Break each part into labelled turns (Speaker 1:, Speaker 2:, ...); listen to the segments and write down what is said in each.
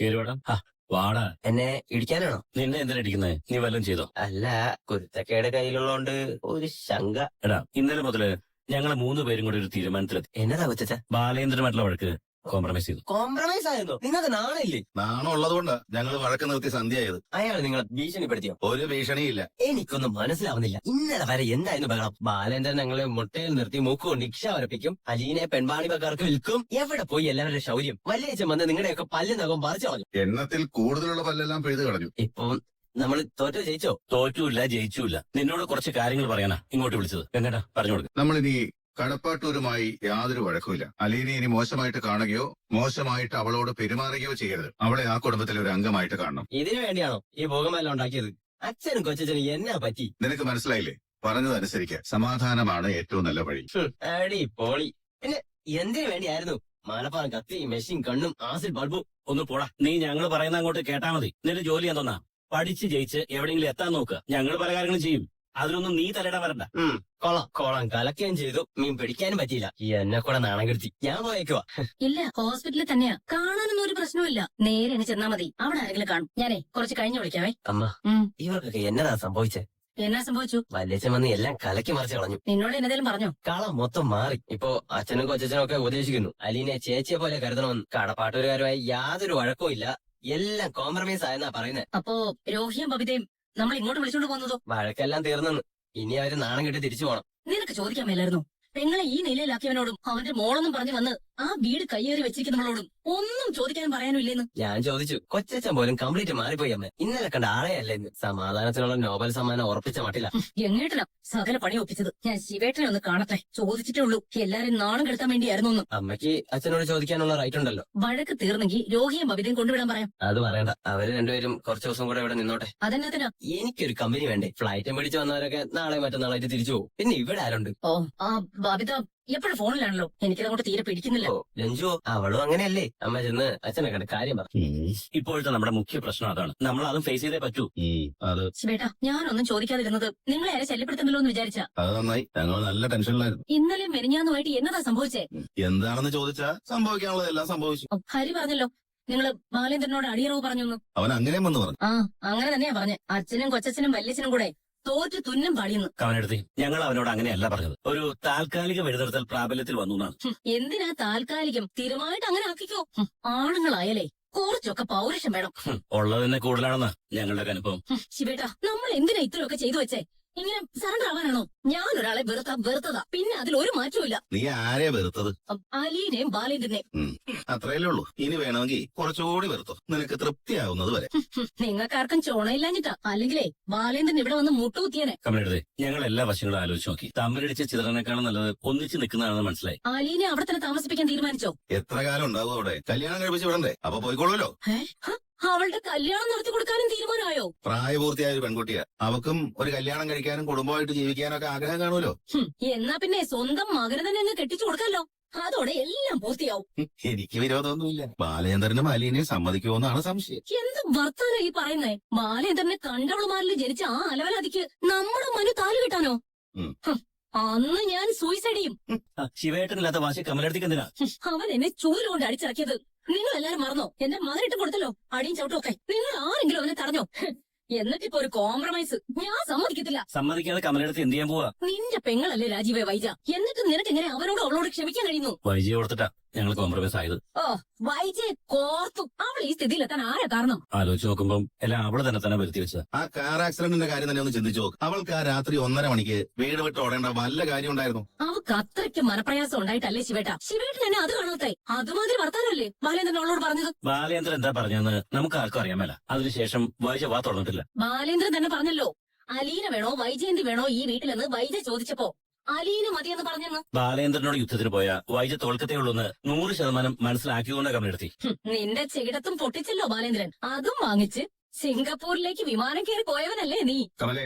Speaker 1: കേറുവാടാ. വാടാ.
Speaker 2: എന്നെ ഇടിക്കാനാണോ?
Speaker 1: നിന്നെ എന്തിനാ ഇടിക്കുന്നത്? നീ വല്ലതും ചെയ്തോ?
Speaker 2: അല്ല, കുരുത്തക്കേട് കയ്യിലുള്ളോണ്ട് ഒരു ശങ്ക.
Speaker 1: എടാ, ഇന്നലെ മുതല് ഞങ്ങള് 3 പേരും കൂടി ഒരു തീരുമാനത്തിലെത്തി.
Speaker 2: എന്നതാ കൊച്ചാ?
Speaker 1: ബാലേന്ദ്രമായിട്ടുള്ള വഴക്ക് കോംപ്രമൈസ് ചെയ്തു.
Speaker 2: കോംപ്രമൈസ് ആയിരുന്നോ? നിങ്ങൾക്ക് നാണില്ലേ?
Speaker 3: നാണം ഉള്ളതുകൊണ്ട് ഞങ്ങൾ വഴക്ക് നിർത്തി സന്ധ്യയായത്.
Speaker 2: അയാൾ നിങ്ങളെ ഭീഷണിപ്പെടുത്തിയോ?
Speaker 3: ഒരു ഭീഷണിയില്ല.
Speaker 2: എനിക്കൊന്നും മനസ്സിലാവുന്നില്ല. ഇന്നലെ വരെ എന്തായിരുന്നു ബഹളം? ബാലേന്ദ്രൻ ഞങ്ങളെ മുട്ടയിൽ നിർത്തി മൂക്കുകൊണ്ട് ഇക്ഷ വരപ്പിക്കും, അലീനെ പെൺവാണിപക്കാർക്ക് വിൽക്കും. എവിടെ പോയി എല്ലാവരുടെ ശൗര്യം? വലിയച്ഛൻ വന്ന് നിങ്ങളുടെയൊക്കെ പല്ലും നഖവും പറിച്ചു കളഞ്ഞു.
Speaker 3: എണ്ണത്തിൽ കൂടുതലുള്ള പല്ലെല്ലാം പിഴുതു കളഞ്ഞു.
Speaker 2: ഇപ്പൊ നമ്മൾ തോറ്റോ ജയിച്ചോ?
Speaker 1: തോറ്റുമില്ല, ജയിച്ചുമില്ല. നിന്നോട് കുറച്ച് കാര്യങ്ങൾ പറയാനാ ഇങ്ങോട്ട് വിളിച്ചത്. എങ്ങനെയാ പറഞ്ഞു കൊടുക്ക.
Speaker 3: നമ്മളിനി കടപ്പാട്ടൂരുമായി യാതൊരു വഴക്കുമില്ല. അലീനെ ഇനി മോശമായിട്ട് കാണുകയോ മോശമായിട്ട് അവളോട് പെരുമാറുകയോ ചെയ്യരുത്. അവളെ ആ കുടുംബത്തിലെ ഒരു അംഗമായിട്ട് കാണണം.
Speaker 2: ഇതിനു വേണ്ടിയാണോ ഈ ഭൂകമ്പെല്ലാം ഉണ്ടാക്കിയത്? അച്ഛനും കൊച്ചനും എന്നാ പറ്റി?
Speaker 3: നിനക്ക് മനസ്സിലായില്ലേ? പറഞ്ഞതനുസരിക്കുക. സമാധാനമാണ് ഏറ്റവും നല്ല വഴി.
Speaker 2: അടി പോളി. പിന്നെ എന്തിനു വേണ്ടിയായിരുന്നു മാനപ്പാറ കത്തി, മെഷീൻ, കണ്ണും, ആസിഡ് ബൾബും?
Speaker 1: ഒന്ന് പോടാ. നീ ഞങ്ങൾ പറയുന്ന അങ്ങോട്ട് കേട്ടാ മതി. നിന്റെ ജോലി എന്തോന്നാ? പഠിച്ച് ജയിച്ച് എവിടെയെങ്കിലും എത്താൻ നോക്കുക. ഞങ്ങൾ പല കാര്യങ്ങളും ചെയ്യും. അതിനൊന്നും നീ തലയിടാൻ വരണ്ട.
Speaker 2: കൊളം കലക്കുകയും ചെയ്തു. മീൻ പിടിക്കാനും പറ്റിയില്ല. എന്നെ കൂടെ നാണം കെടുത്തി. ഞാൻ പോയേക്കുവാ.
Speaker 4: ഇല്ല, ഹോസ്പിറ്റലിൽ തന്നെയാ. കാണാനൊന്നും ഒരു പ്രശ്നവുമില്ല. നേരെ അങ്ങ് ചെന്നാ മതി. അവിടെ ആരെങ്കിലും കാണും. ഞാനേ കുറച്ച് കഴിഞ്ഞ് വിളിക്കാവേ.
Speaker 2: അമ്മ,
Speaker 4: ഉം.
Speaker 2: ഇവർക്കൊക്കെ എന്നതാ സംഭവിച്ചേ?
Speaker 4: എന്നാ സംഭവിച്ചു?
Speaker 2: വല്യച്ഛൻ വന്ന് എല്ലാം കലക്കി മറിച്ച് കളഞ്ഞു.
Speaker 4: നിന്നോട് എന്നതേലും പറഞ്ഞോ?
Speaker 2: കളം മൊത്തം മാറി. ഇപ്പൊ അച്ഛനും കൊച്ചനും ഒക്കെ ഉപദേശിക്കുന്നു അലീനെ ചേച്ചിയെ പോലെ കരുതണമെന്ന്. കടപ്പാട്ടൂരുകാരുമായി യാതൊരു വഴക്കവും ഇല്ല. എല്ലാം കോംപ്രമൈസ് ആയെന്നാ പറയുന്നത്.
Speaker 4: അപ്പോ രോഹിയും ബബിതയും നമ്മൾ ഇങ്ങോട്ട് വിളിച്ചോണ്ട് പോകുന്നതോ?
Speaker 2: വഴക്കെല്ലാം തീർന്നെന്ന്. ഇനി അവര് നാണം കെട്ടി തിരിച്ചു പോണം.
Speaker 4: നിനക്ക് ചോദിക്കാൻ മേലായിരുന്നു? പെങ്ങളെ ഈ നിലയിലാക്കിയവനോടും അവന്റെ മോളെന്നും പറഞ്ഞു വന്ന് ആ വീട് കയ്യേറി വെച്ചിരിക്കുന്നവളോടും ഒന്നും ചോദിക്കാനും പറയാനും ഇല്ലേന്ന്.
Speaker 2: ഞാൻ ചോദിച്ചു. കൊച്ചച്ഛൻ പോലും കംപ്ലീറ്റ് മാറിപ്പോയി അമ്മ. ഇന്നലെ കണ്ട ആളെയല്ല ഇന്ന്. സമാധാനത്തിനുള്ള നോബൽ സമ്മാനം ഉറപ്പിച്ച മട്ടില്ല.
Speaker 4: എങ്ങേട്ടനാ സകല പണി ഒപ്പിച്ചത്. ഞാൻ ശിവേട്ടനെ ഒന്ന് കാണട്ടെ. ചോദിച്ചിട്ടേ ഉള്ളൂ. എല്ലാരും നാണം കെടുത്താൻ വേണ്ടിയായിരുന്നു ഒന്ന്.
Speaker 2: അമ്മയ്ക്ക് അച്ഛനോട് ചോദിക്കാനുള്ള റൈറ്റ് ഉണ്ടല്ലോ.
Speaker 4: വഴക്ക് തീർന്നെങ്കിൽ രോഹിയും ബബിതയും കൊണ്ടുവിടാൻ പറയാം.
Speaker 2: അത് പറയണ്ട. അവര് രണ്ടുപേരും കുറച്ചു ദിവസം കൂടെ ഇവിടെ നിന്നോട്ടെ.
Speaker 4: അതെന്നാത്തിനാ?
Speaker 2: എനിക്കൊരു കമ്പനി വേണ്ടേ? ഫ്ലൈറ്റും പിടിച്ച് വന്നവരൊക്കെ നാളെ മറ്റന്നാളായിട്ട് തിരിച്ചു പോകും. പിന്നെ ഇവിടെ ആരുണ്ട്?
Speaker 4: ഓ, ആ ബബിത എപ്പോഴും ഫോണിലാണല്ലോ. എനിക്കതങ്ങോട്ട് തീരെ പിടിക്കുന്നില്ല.
Speaker 2: ഓ, രഞ്ജു അവളും അങ്ങനെയല്ലേ? അമ്മ ചെന്ന് അച്ഛനെ കണ്ട് കാര്യം പറ.
Speaker 1: ഇപ്പോഴത്തെ നമ്മുടെ മുഖ്യ പ്രശ്നം അതാണ്. നമ്മൾ അതും ഫേസ് ചെയ്തേ പറ്റൂ.
Speaker 3: അത്
Speaker 4: ശിവേട്ടാ, ഞാനൊന്നും ചോദിക്കാതിരുന്നത് നിങ്ങളെ ആരെ ശല്യപ്പെടുത്തുന്നല്ലോ എന്ന് വിചാരിച്ചാ.
Speaker 3: അത് നന്നായി. ഞങ്ങൾ നല്ല ടെൻഷനിലായിരുന്നു.
Speaker 4: ഇന്നലെ മെനിഞ്ഞാന്നുമായിട്ട് എന്നതാ സംഭവിച്ചേ?
Speaker 3: എന്താണെന്ന് ചോദിച്ചാ സംഭവിക്കാനുള്ളതെല്ലാം സംഭവിച്ചു.
Speaker 4: ഹരി പറഞ്ഞല്ലോ നിങ്ങള് ബാലേന്ദ്രനോട് അടിയറവ് പറഞ്ഞു.
Speaker 3: അവൻ അങ്ങനെയും വന്ന് പറഞ്ഞു.
Speaker 4: ആ, അങ്ങനെ തന്നെയാ പറഞ്ഞേ. അച്ഛനും കൊച്ചച്ഛനും വല്യച്ഛനും കൂടെ തോറ്റ് തുന്നം പാടിയെന്ന്.
Speaker 1: കവനെടുത്തി ഞങ്ങൾ അവനോട് അങ്ങനെയല്ല പറഞ്ഞത്. ഒരു താൽക്കാലിക വെടിനിർത്തൽ പ്രാബല്യത്തിൽ വന്നു എന്നാണ്.
Speaker 4: എന്തിനാ താൽക്കാലികം? സ്ഥിരമായിട്ട് അങ്ങനെ ആക്കിക്കോ. ആണുങ്ങളായാലേ കുറച്ചൊക്കെ പൗരുഷം വേണം.
Speaker 1: ഉള്ളത് തന്നെ കൂടുതലാണെന്ന് ഞങ്ങളുടെ അനുഭവം.
Speaker 4: ശിവേട്ടാ, നമ്മൾ എന്തിനാ ഇത്രയൊക്കെ ചെയ്തു വെച്ചേ? ഇങ്ങനെ സറണ്ടർ ആവാനാണോ? ഞാൻ ഒരാളെ വെറുത്തതാ. പിന്നെ അതിൽ ഒരു മാറ്റവും ഇല്ല.
Speaker 3: നീ ആരെയാ വെറുത്തത്?
Speaker 4: അലീനെയും ബാലേന്ദ്രനെയും.
Speaker 3: അത്രയല്ലേ ഉള്ളൂ. ഇനി വേണമെങ്കിൽ കുറച്ചുകൂടി വെറുത്തോ, നിനക്ക് തൃപ്തിയാവുന്നത് വരെ.
Speaker 4: നിങ്ങൾക്കാർക്കും ചോണയില്ലാഞ്ഞിട്ടാ. അല്ലെങ്കിലേ ബാലേന്ദ്രൻ ഇവിടെ വന്ന് മുട്ടുകുത്തിയനെ.
Speaker 1: കവനെടുത്തി ഞങ്ങൾ എല്ലാ വശങ്ങളും ആലോചിച്ച് നോക്കി. തമ്മിലടിച്ച് ചിതറിനേക്കാളും നല്ലത് ഒന്നിച്ച് നിൽക്കുന്നതാണെന്ന് മനസ്സിലായി.
Speaker 4: അലീനെ അവിടെ തന്നെ താമസിപ്പിക്കാൻ തീരുമാനിച്ചോ?
Speaker 3: എത്ര കാലം ഉണ്ടാവും അവിടെ? കല്യാണം കഴിപ്പിച്ച് വിടണ്ടേ? അപ്പൊ പോയിക്കോളൂല്ലോ.
Speaker 4: അവളുടെ കല്യാണം നടത്തി കൊടുക്കാനും തീരുമാനമായോ?
Speaker 3: പ്രായപൂർത്തിയായ ഒരു പെൺകുട്ടിയാ. അവക്കും ഒരു കല്യാണം കഴിക്കാനും കുടുംബമായിട്ട് ജീവിക്കാനും ഒക്കെ ആഗ്രഹം കാണുമല്ലോ.
Speaker 4: എന്നാ പിന്നെ സ്വന്തം മകന് തന്നെ അങ്ങ് കെട്ടിച്ചു കൊടുക്കാലോ. അതോടെ എല്ലാം പൂർത്തിയാവും.
Speaker 3: എനിക്ക് വിരോധമൊന്നുമില്ല. ബാലേന്ദ്രനും അലീനെ സമ്മതിക്കുമെന്നാണ് സംശയം.
Speaker 4: എന്ത് വർത്താനം ഈ പറയുന്നേ? ബാലേന്ദ്രനെ കണ്ടവളുമാരിൽ ജനിച്ച ആ അലവലാതിക്ക് നമ്മുടെ മനു താലി കിട്ടാനോ? അന്ന് ഞാൻ സൂയിസൈഡ് ചെയ്യും.
Speaker 1: ശിവേട്ടനില്ലാത്ത വാശി കമലെടുത്തേക്ക് എന്തിനാ?
Speaker 4: അവൻ എന്നെ ചൂലുകൊണ്ട് അടിച്ചിറക്കിയത് നിങ്ങൾ എല്ലാരും മറന്നോ? എന്റെ മകനിട്ട് കൊടുത്തല്ലോ അടിയും ചവിട്ടും ഒക്കെ. നിങ്ങൾ ആരെങ്കിലും അവനെ തടഞ്ഞോ? എന്നിട്ടിപ്പോ ഒരു കോംപ്രമൈസ് ഞാൻ സമ്മതിക്കത്തില്ല.
Speaker 1: സമ്മതിക്കാതെ കമലെടുത്ത് എന്ത് ചെയ്യാൻ പോവാ?
Speaker 4: നിന്റെ പെങ്ങളല്ലേ രാജീവേ വൈജ? എന്നിട്ട് നിനക്ക് എങ്ങനെ അവനോട് അവളോട് ക്ഷമിക്കാൻ കഴിയുന്നു?
Speaker 1: വൈജി ഓർത്തിട്ടാ ഞങ്ങൾ കോംപ്രമൈസ് ആയത്.
Speaker 4: ഓ, വൈജയെ കോർത്തു. അവൾ ഈ സ്ഥിതിയിലെത്താൻ ആരാ കാരണം?
Speaker 1: ആലോചിച്ച് നോക്കുമ്പോൾ എല്ലാം അവള് തന്നെ വരുത്തി വെച്ചത്.
Speaker 3: ആ കാർ ആക്സിഡന്റിന്റെ കാര്യം തന്നെ ഒന്ന് ചിന്തിച്ചു നോക്ക്. അവൾക്ക് ആ രാത്രി 1:30 മണിക്ക് വീട് വിട്ട് ഓടേണ്ട വല്ല കാര്യം ഉണ്ടായിരുന്നു?
Speaker 4: അവക്ക് അത്രയ്ക്ക് മനപ്രയാസം ഉണ്ടായിട്ടല്ലേ ശിവേട്ടാ? ശിവേട്ടൻ എന്നെ അത് കാണാത്തെ? അതുമാതിരി വർത്താനല്ലേ ബാലേന്ദ്രൻ അവളോട് പറഞ്ഞത്?
Speaker 1: ബാലേന്ദ്രൻ എന്താ പറഞ്ഞതെന്ന് നമുക്ക് ആർക്കും അറിയാമല്ല. അതിനുശേഷം വൈജ വാ തുറന്നിട്ടില്ല.
Speaker 4: ബാലേന്ദ്രൻ തന്നെ പറഞ്ഞല്ലോ അലീന വേണോ വൈജയന്തി വേണോ ഈ വീട്ടിലെന്ന് വൈജ ചോദിച്ചപ്പോ അലീന മതിയെന്ന് പറഞ്ഞെന്ന്.
Speaker 1: ബാലേന്ദ്രനോട് യുദ്ധത്തിന് പോയ വൈജ തോൽക്കത്തേ ഉള്ളൂന്ന് 100% മനസ്സിലാക്കിക്കൊണ്ട് കമലെടുത്തി.
Speaker 4: നിന്റെ ചെകിടത്തും പൊട്ടിച്ചല്ലോ ബാലേന്ദ്രൻ. അതും വാങ്ങിച്ച് സിംഗപ്പൂരിലേക്ക് വിമാനം കയറി പോയവനല്ലേ നീ?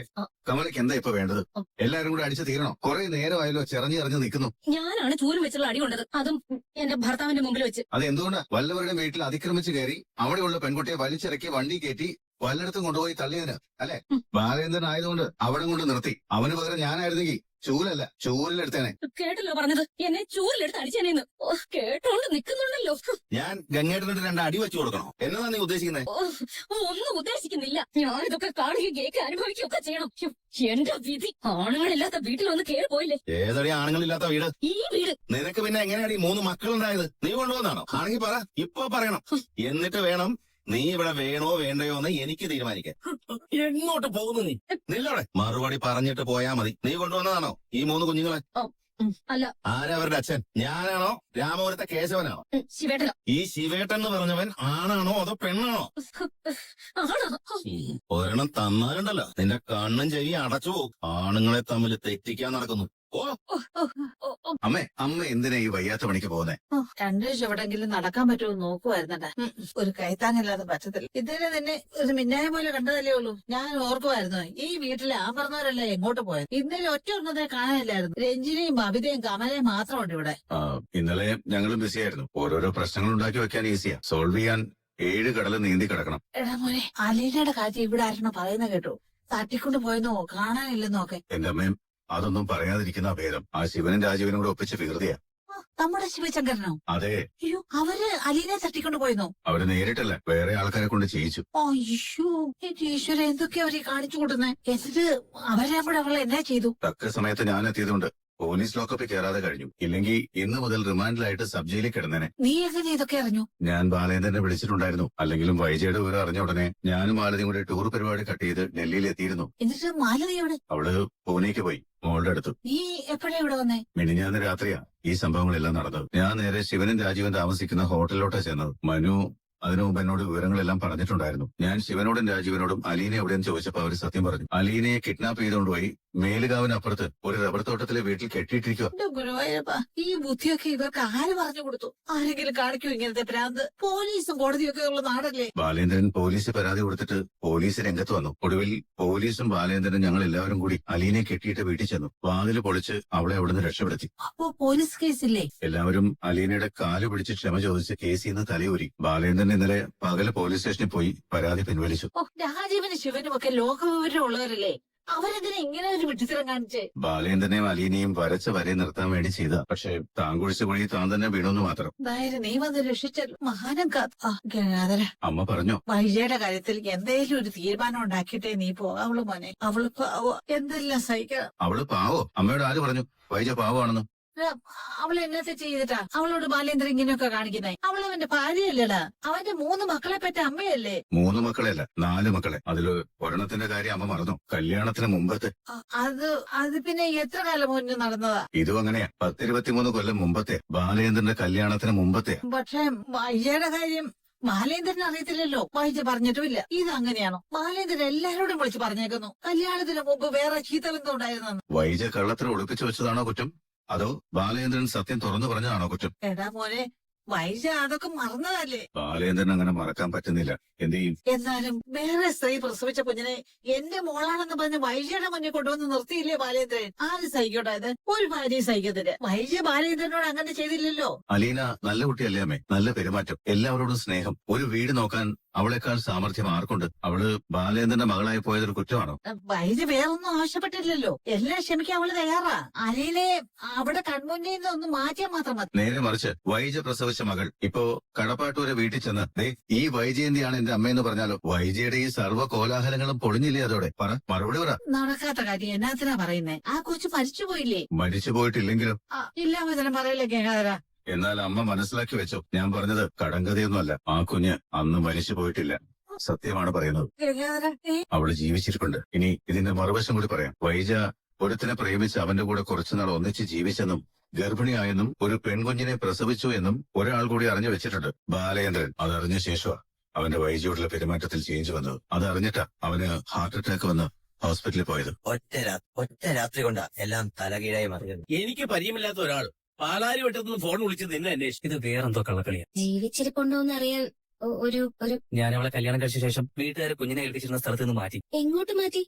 Speaker 3: കമലയ്ക്ക് എന്താ ഇപ്പൊ വേണ്ടത്? എല്ലാരും കൂടെ അടിച്ചു തീരണോ? കുറെ നേരമായല്ലോ ചെറഞ്ഞിറങ്ങി നിൽക്കുന്നു.
Speaker 4: ഞാനാണ് ചൂലും വെച്ചുള്ള അടി കൊണ്ടത്. അതും എന്റെ ഭർത്താവിന്റെ മുമ്പിൽ വെച്ച്.
Speaker 3: അത് എന്തുകൊണ്ടാ? വല്ലവരുടെ വീട്ടിൽ അതിക്രമിച്ച് കയറി അവിടെയുള്ള പെൺകുട്ടിയെ വലിച്ചിറക്കി വണ്ടി കയറ്റി വല്ലയിടത്തും കൊണ്ടുപോയി തള്ളിയതിന് അല്ലെ? ബാലേന്ദ്രൻ ആയതുകൊണ്ട് അവിടെ കൊണ്ട് നിർത്തി. അവന് പകരം ഞാനായിരുന്നെങ്കിൽ ചൂലല്ല ചൂലിലെടുത്തേനെ.
Speaker 4: കേട്ടല്ലോ പറഞ്ഞത്, എന്നെ ചൂരിലെടുത്ത് അടിച്ചേനേന്ന്. ഓ, കേട്ടോണ്ട് നിക്കുന്നുണ്ടല്ലോ.
Speaker 3: ഞാൻ ഗംഗേട്ടനിട്ട് 2 അടി വെച്ചു കൊടുക്കണോ? എന്നതാ നീ ഉദ്ദേശിക്കുന്നത്?
Speaker 4: ഓ, ഒന്നും ഉദ്ദേശിക്കുന്നില്ല. ഞാനിതൊക്കെ കാണുകയും കേൾക്കുക അനുഭവിക്കുകയൊക്കെ ചെയ്യണം. ഹ്യോ, എന്റെ വിധി. ആണുങ്ങളില്ലാത്ത വീട്ടിൽ വന്ന് കേറി പോയില്ലേ.
Speaker 3: ഏതടി ആണുങ്ങളില്ലാത്ത വീട്?
Speaker 4: ഈ വീട്
Speaker 3: നിനക്ക് പിന്നെ എങ്ങനെയാടി 3 മക്കളുണ്ടായത്? നീ കൊണ്ടുവന്നാണോ? ആണെങ്കിൽ പറ, ഇപ്പൊ പറയണം. എന്നിട്ട് വേണം നീ ഇവിടെ വേണോ വേണ്ടയോ എന്ന് എനിക്ക് തീരുമാനിക്കാൻ. എങ്ങോട്ട് പോകുന്നു നീ? നിന്നോടെ മറുപടി പറഞ്ഞിട്ട് പോയാ മതി. നീ കൊണ്ടുവന്നതാണോ ഈ 3 കുഞ്ഞുങ്ങളെ?
Speaker 4: അല്ല,
Speaker 3: ആരാ അവരുടെ അച്ഛൻ? ഞാനാണോ രാമപുരത്തെ കേശവനാണോ?
Speaker 4: ശിവേട്ടനോ?
Speaker 3: ഈ ശിവേട്ടൻ എന്ന് പറഞ്ഞവൻ ആണാണോ അതോ പെണ്ണാണോ?
Speaker 4: ആണോ?
Speaker 3: ഒരെണ്ണം തന്നാലുണ്ടല്ലോ നിന്റെ കണ്ണും ചെവി അടച്ചു പോകും. ആണുങ്ങളെ തമ്മിൽ തെറ്റിക്കാൻ നടക്കുന്നു. ഓ അമ്മ എന്തിനാ ഈ വയ്യാത്ത പണിക്ക് പോകുന്നേ?
Speaker 5: 2 ചുവടെങ്കിലും നടക്കാൻ പറ്റുമോ നോക്കുവായിരുന്നടാ. ഒരു കൈത്താങ്ങില്ലാതെ പറ്റത്തില്ല. ഇന്നലെ നിന്നെ ഒരു മിന്നായം പോലെ കണ്ടതല്ലേ ഉള്ളൂ. ഞാൻ ഓർക്കുമായിരുന്നു ഈ വീട്ടിലെ ആ പറഞ്ഞവരല്ലേ എങ്ങോട്ട് പോയത്. ഇന്നലെ ഒറ്റ ഒന്നതേ കാണാനില്ലായിരുന്നു. രഞ്ജിനിയും ബബിതയും കമലയും മാത്രമുണ്ട് ഇവിടെ.
Speaker 3: ഇന്നലെ ഞങ്ങളും ബിസിയായിരുന്നു. ഓരോരോ പ്രശ്നങ്ങൾ ഉണ്ടാക്കി വെക്കാൻ ഈസിയാ. സോൾവ് ചെയ്യാൻ 7 കടല് നീന്തി കിടക്കണം.
Speaker 5: എടാ മോനെ, അലീനയുടെ കാര്യം ഇവിടെ ആരണം പറയുന്ന കേട്ടു. തട്ടിക്കൊണ്ട് പോയെന്നോ കാണാനില്ലെന്നോ ഒക്കെ.
Speaker 3: എന്റെ അമ്മയും അതൊന്നും പറയാതിരിക്കുന്ന ഭേദം. ആ ശിവനും രാജീവനും കൂടെ ഒപ്പിച്ച് വികൃതിയാ.
Speaker 5: നമ്മുടെ ശിവശങ്കരനോ?
Speaker 3: അതെ,
Speaker 5: അയ്യോ, അവര് അലീനെ തട്ടിക്കൊണ്ട് പോയെന്നോ?
Speaker 3: അവര് നേരിട്ടല്ല, വേറെ ആൾക്കാരെ കൊണ്ട് ചെയ്യിച്ചു.
Speaker 5: അയ്യോ, എന്റെ ഈശ്വര, എന്തൊക്കെയാ അവര് കാണിച്ചു കൊടുക്കുന്നേ. എന്നിട്ട് അവരെ കൂടെ അവൾ എന്നാ ചെയ്തു?
Speaker 3: തക്ക സമയത്ത് ഞാൻ എത്തിയതുകൊണ്ട് പോലീസ് ലോക്കപ്പിൽ കയറാതെ കഴിഞ്ഞു. ഇല്ലെങ്കിൽ ഇന്ന് മുതൽ റിമാൻഡിലായിട്ട് സബ് ജയിലിൽ കിടന്നേനെ.
Speaker 5: നീ എങ്ങനെ ഇതൊക്കെ അറിഞ്ഞു?
Speaker 3: ഞാൻ ബാലേന്ദ്രനെ വിളിച്ചിട്ടുണ്ടായിരുന്നു. അല്ലെങ്കിലും വൈജയുടെ വിവരം അറിഞ്ഞ ഉടനെ ഞാനും മാലതിയും കൂടെ ടൂർ പരിപാടി കട്ട് ചെയ്ത് ഡൽഹിയിൽ എത്തിയിരുന്നു.
Speaker 5: എന്നിട്ട് മാലതി എവിടെ?
Speaker 3: അവള് പൂനെക്ക് പോയി, മോളുടെ അടുത്ത്.
Speaker 5: നീ എപ്പോഴാ ഇവിടെ വന്നേ?
Speaker 3: മിനിഞ്ഞാന്ന് രാത്രിയാ ഈ സംഭവങ്ങളെല്ലാം നടന്നത്. ഞാൻ നേരെ ശിവനും രാജീവൻ താമസിക്കുന്ന ഹോട്ടലിലോട്ടാ ചെന്നത്. മനു അതിനു മുമ്പ് എന്നോട് വിവരങ്ങളെല്ലാം പറഞ്ഞിട്ടുണ്ടായിരുന്നു. ഞാൻ ശിവനോടും രാജീവനോടും അലീനെ എവിടെയെന്ന് ചോദിച്ചപ്പോ അവര് സത്യം പറഞ്ഞു. അലീനയെ കിഡ്നാപ്പ് ചെയ്തുകൊണ്ടുപോയി മേലുകാവിനപ്പുറത്ത് ഒരു റബ്ബർ തോട്ടത്തിലെ വീട്ടിൽ കെട്ടിയിട്ടിരിക്കുക.
Speaker 5: എന്റെ ഗുരുവായൂരപ്പ, ഈ ബുദ്ധിയൊക്കെ ഇവർക്ക് ആര് പറഞ്ഞു കൊടുത്തു? ആരെങ്കിലും കാണിക്കൂ ഇങ്ങനത്തെ ഭ്രാന്ത്? പോലീസും കോടതിയൊക്കെ ഉള്ള നാടല്ലേ?
Speaker 3: ബാലേന്ദ്രൻ പോലീസ് പരാതി കൊടുത്തിട്ട് പോലീസ് രംഗത്ത് വന്നു. ഒടുവിൽ പോലീസും ബാലേന്ദ്രനും ഞങ്ങൾ എല്ലാവരും കൂടി അലീനെ കെട്ടിയിട്ട് വീട്ടിൽ ചെന്നു. വാതില് പൊളിച്ച് അവളെ അവിടുന്ന് രക്ഷപ്പെടുത്തി.
Speaker 5: അപ്പോ പോലീസ് കേസില്ലേ?
Speaker 3: എല്ലാവരും അലീനയുടെ കാല് പിടിച്ച് ക്ഷമ ചോദിച്ച് കേസിൽ നിന്ന് തലയൂരി. ബാലേന്ദ്രൻ ഇന്നലെ പകല് പോലീസ് സ്റ്റേഷനിൽ പോയി പരാതി പിൻവലിച്ചു.
Speaker 5: ഓ, രാജീവനും ശിവനും ഒക്കെ ലോകവിവരം ഉള്ളവരല്ലേ? അവരെന്തിനാ ഇങ്ങനെ ഒരു വിഡ്ഢിത്തരം കാണിച്ചേ?
Speaker 3: ബാലേന്ദ്രനെയും അലീനയും വരച്ച വരെ നിർത്താൻ വേണ്ടി ചെയ്ത. പക്ഷെ താൻ കുഴിച്ച കുഴി താൻ തന്നെ വീണെന്ന് മാത്രം.
Speaker 5: എന്തായാലും നീ വന്ന് രക്ഷിച്ചല്ലോ. മഹാനം ഗംഗാധര,
Speaker 3: അമ്മ പറഞ്ഞോ?
Speaker 5: വൈജയുടെ കാര്യത്തിൽ എന്തേലും ഒരു തീരുമാനം ഉണ്ടാക്കിയിട്ടേ നീ പോകാവുള്ളൂ മോനെ. അവള് പാവോ, എന്തെല്ലാം സഹിക്കണം.
Speaker 3: അവള് പാവോ? അമ്മയോട് ആര് പറഞ്ഞു വൈജ പാവമാണെന്ന്?
Speaker 5: അവൾ എന്നത്തെ ചെയ്തിട്ടാ അവളോട് ബാലേന്ദ്രൻ ഇങ്ങനെയൊക്കെ കാണിക്കുന്നേ? അവൾ അവന്റെ ഭാര്യയല്ലേടാ, അവന്റെ 3 മക്കളെ പറ്റ അമ്മയല്ലേ?
Speaker 3: 3 മക്കളെയല്ല, 4 മക്കളെ. അതില് ഒരെണ്ണത്തിന്റെ കാര്യം അമ്മ മറന്നു. കല്യാണത്തിന് മുമ്പത്തെ.
Speaker 5: അത് പിന്നെ എത്ര കാലം മുന്നേ നടന്നതാ?
Speaker 3: ഇതും അങ്ങനെയാ. 10-23 കൊല്ലം മുമ്പത്തെ. ബാലേന്ദ്രന്റെ കല്യാണത്തിന് മുമ്പത്തെ.
Speaker 5: പക്ഷെ വൈജയുടെ കാര്യം ബാലേന്ദ്രൻ അറിയത്തില്ലല്ലോ. വൈജ പറഞ്ഞിട്ടുമില്ല. ഇതങ്ങനെയാണോ? ബാലേന്ദ്രൻ എല്ലാരോടും വിളിച്ച് പറഞ്ഞേക്കുന്നു കല്യാണത്തിന് മുമ്പ് വേറെ ചീത്തബന്ധം ഉണ്ടായിരുന്നെന്ന്.
Speaker 3: വൈജ കള്ളത്തിൽ ഒളിപ്പിച്ചു വെച്ചതാണോ കുറ്റം, അതോ ബാലേന്ദ്രൻ സത്യം തുറന്നു പറഞ്ഞതാണോ കുറ്റം?
Speaker 5: എടാ മോനെ, വൈജ അതൊക്കെ മറന്നതല്ലേ?
Speaker 3: ബാലേന്ദ്രൻ അങ്ങനെ മറക്കാൻ പറ്റുന്നില്ല. എന്ത് ചെയ്യും?
Speaker 5: എന്നാലും വേറെ സ്ത്രീ പ്രസവിച്ച കുഞ്ഞിനെ എന്റെ മോളാണെന്ന് പറഞ്ഞ് വൈജയുടെ മുന്നിൽ കൊണ്ടുവന്ന് നിർത്തിയില്ലേ ബാലേന്ദ്രൻ? ആര് സഹിക്കോട്ടെ ഇത്? ഒരു ഭാര്യയും സഹിക്കത്തില്ല. വൈജ ബാലേന്ദ്രനോട് അങ്ങനെ ചെയ്തില്ലല്ലോ.
Speaker 3: അലീന നല്ല കുട്ടിയല്ലേ അമ്മേ? നല്ല പെരുമാറ്റം, എല്ലാവരോടും സ്നേഹം. ഒരു വീട് നോക്കാൻ അവളെക്കാൾ സാമർഥ്യം ആർക്കുണ്ട്? അവള് ബാലേന്ദ്രന്റെ മകളായി പോയതൊരു കുറ്റമാണോ?
Speaker 5: വൈജ വേറൊന്നും ആവശ്യപ്പെട്ടില്ലല്ലോ. എല്ലാം ക്ഷമിക്കാൻ അവള് തയ്യാറാ. അലീനെ അവിടെ കൺമുന്നിൽ നിന്ന് ഒന്ന് മാറ്റിയാൽ മാത്രം മതി.
Speaker 3: നേരെ മറിച്ച് വൈജ പ്രസവിച്ച മകൾ ഇപ്പോ കടപ്പാട്ടൂരെ വീട്ടിൽ ചെന്ന് ഈ വൈജയന്തിയാണ് എന്റെ അമ്മയെന്ന് പറഞ്ഞാലോ? വൈജയുടെ ഈ സർവ്വ കോലാഹലങ്ങളും പൊളിഞ്ഞില്ലേ അതോടെ? പറ, മറുപടി പറ.
Speaker 5: നടക്കാത്ത കാര്യം എന്നാത്തിനാ പറയുന്നേ? ആ കൊച്ചു മരിച്ചുപോയില്ലേ?
Speaker 3: മരിച്ചു പോയിട്ടില്ലെങ്കിലും
Speaker 5: ഇല്ലാവചനം പറയല്ലേ ഗംഗാധര.
Speaker 3: എന്നാൽ അമ്മ മനസ്സിലാക്കി വെച്ചോ, ഞാൻ പറഞ്ഞത് കടങ്കഥയൊന്നുമല്ല. ആ കുഞ്ഞ് അന്ന് മരിച്ചു പോയിട്ടില്ല, സത്യമാണ് പറയുന്നത്.
Speaker 5: ഗംഗാധര,
Speaker 3: അവള് ജീവിച്ചിരിപ്പുണ്ട്. ഇനി ഇതിന്റെ മറുവശം കൂടി പറയാം. വൈജ ഒരുത്തിനെ പ്രേമിച്ച് അവന്റെ കൂടെ കുറച്ചുനാൾ ഒന്നിച്ച് ജീവിച്ചെന്നും ഗർഭിണിയായെന്നും ഒരു പെൺകുഞ്ഞിനെ പ്രസവിച്ചു എന്നും ഒരാൾ കൂടി അറിഞ്ഞു വെച്ചിട്ടുണ്ട്. ബാലേന്ദ്രൻ അതറിഞ്ഞ ശേഷമാ അവന്റെ വൈജയോടുള്ള പെരുമാറ്റത്തിൽ ചേഞ്ച് വന്നത്. അതറിഞ്ഞിട്ടാ അവന് ഹാർട്ട് അറ്റാക്ക് വന്ന് ഹോസ്പിറ്റലിൽ പോയത്.
Speaker 2: ഒറ്റ രാത്രി കൊണ്ടാ എല്ലാം തലകീഴായി മറിഞ്ഞത്.
Speaker 1: എനിക്ക് പരിചയമില്ലാത്ത ഒരാൾ പാലാരി വട്ടത്തുനിന്ന് ഫോൺ വിളിച്ച് നിന്നെ അന്വേഷിച്ചു. ഇത് വേറെന്തോ കള്ളക്കളിയാ.
Speaker 4: ജീവിച്ചിരിപ്പുണ്ടോന്ന് അറിയാൻ ഒരു
Speaker 1: ഞാൻ അവളെ കല്യാണം കഴിച്ച ശേഷം വീട്ടുകാരെ കുഞ്ഞിനെ ഏൽപ്പിച്ചിരുന്ന സ്ഥലത്ത് നിന്ന് മാറ്റി.
Speaker 4: എങ്ങോട്ട് മാറ്റി?